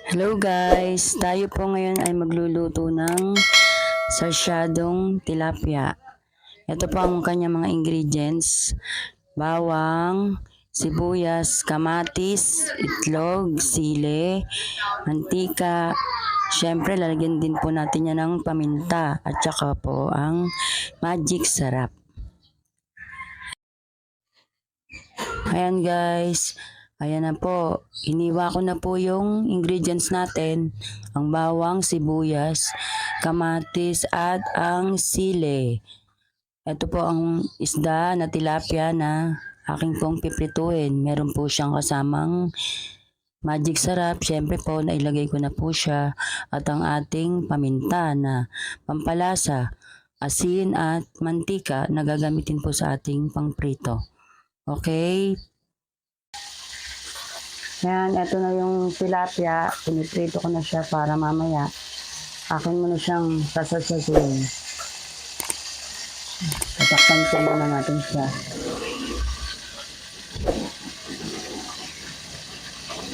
Hello guys! Tayo po ngayon ay magluluto ng sarsyadong tilapia. Ito po ang kanyang mga ingredients. Bawang, sibuyas, kamatis, itlog, sili, mantika. Siyempre lalagyan din po natin yan ng paminta at saka po ang magic sarap. Ayan guys, ayan na po. Iniwa ko na po yung ingredients natin. Ang bawang, sibuyas, kamatis at ang sili. Ito po ang isda na tilapia na aking pong piprituin. Meron po siyang kasamang magic sarap. Siyempre po nailagay ko na po siya. At ang ating paminta na pampalasa, asin at mantika na gagamitin po sa ating pangprito. Okay? Yan, eto na yung tilapia. Piniprito ko na siya para mamaya akin mo na siyang sasasasin. Tatakpan po muna natin siya.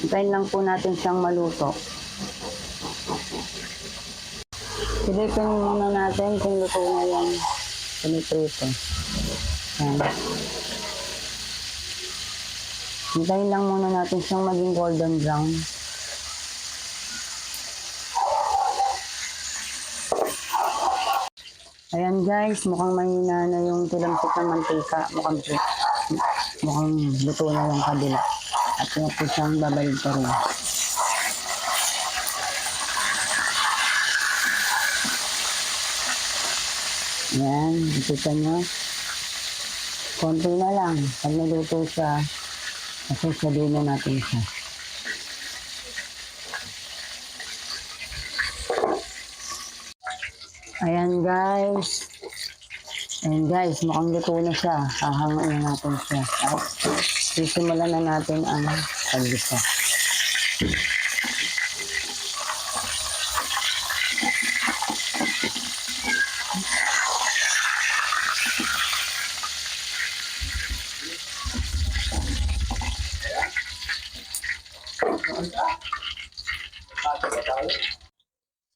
Hintayin lang po natin siyang maluto. Silipin muna natin kung luto na yung piniprito. Yan. Hintayin lang muna natin siyang maging golden brown. Ayan guys, mukhang mahina na yung tilampik ng mantika. Mukhang luto na yung kabila. At yun po siyang babalik pa rin. Ayan, nakita nyo. Konti na lang. Pag naluto siya, sasabihin na natin siya. Ayan guys. Ayan guys, mukhang luto na siya. Hahanguin na natin siya. At sisimulan na natin ang paggisa.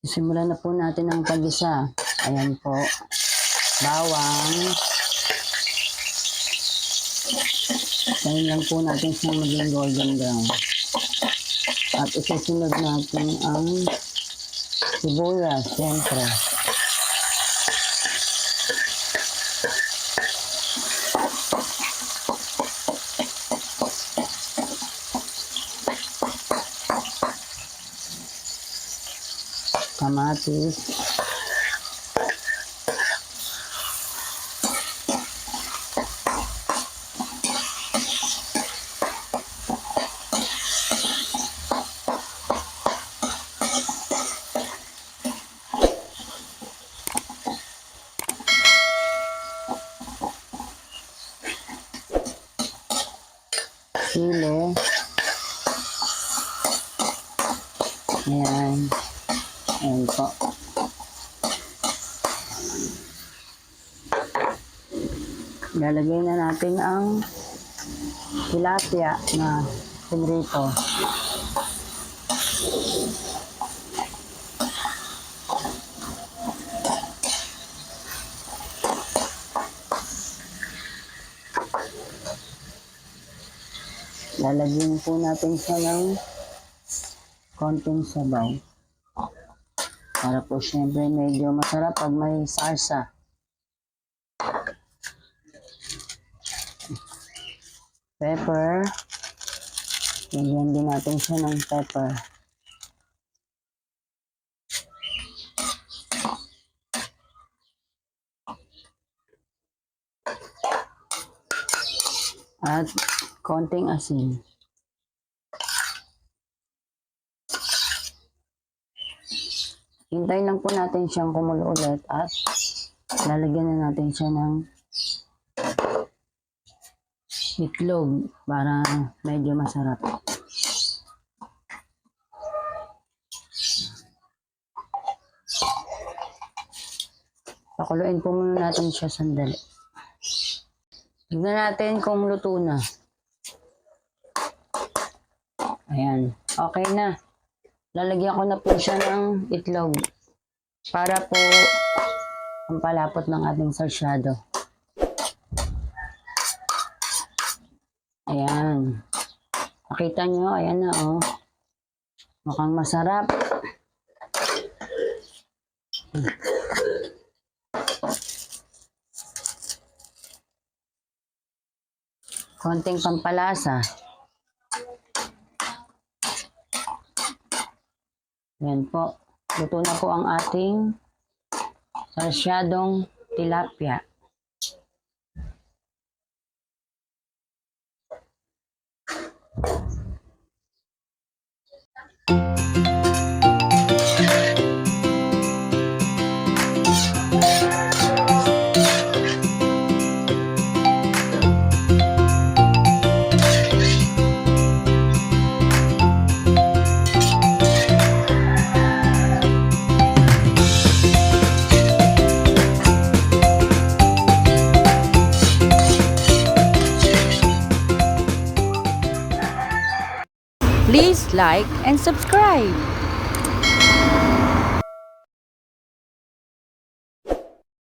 Simulan na po natin ang paggisa. Ayan po. Bawang. Tayin lang po natin siya maging golden brown. At isusunod natin ang sibuyas, siyempre. Kamatis. Sili. Ayan. Ayan po. Lalagay na natin ang tilapia na pinrito. Lalagyan po natin siya ng konting sabaw. Para po siyempre medyo masarap pag may sarsa. Pepper. Lagyan din natin siya ng pepper. At konting asin. Hintayin lang po natin siyang kumulo ulit at lalagyan na natin siya ng itlog para medyo masarap. Pakuluin po muna natin siya sandali. Tignan natin kung luto na. Ayan, okay na. lalagyan ko na po siya ng itlog para po ang palapot ng ating sarsyado. Ayan. Makita nyo, ayan na oh. Mukhang masarap. Konting pampalasa. Yan po. Luto na po ang ating sarsyadong tilapia. Please like and subscribe.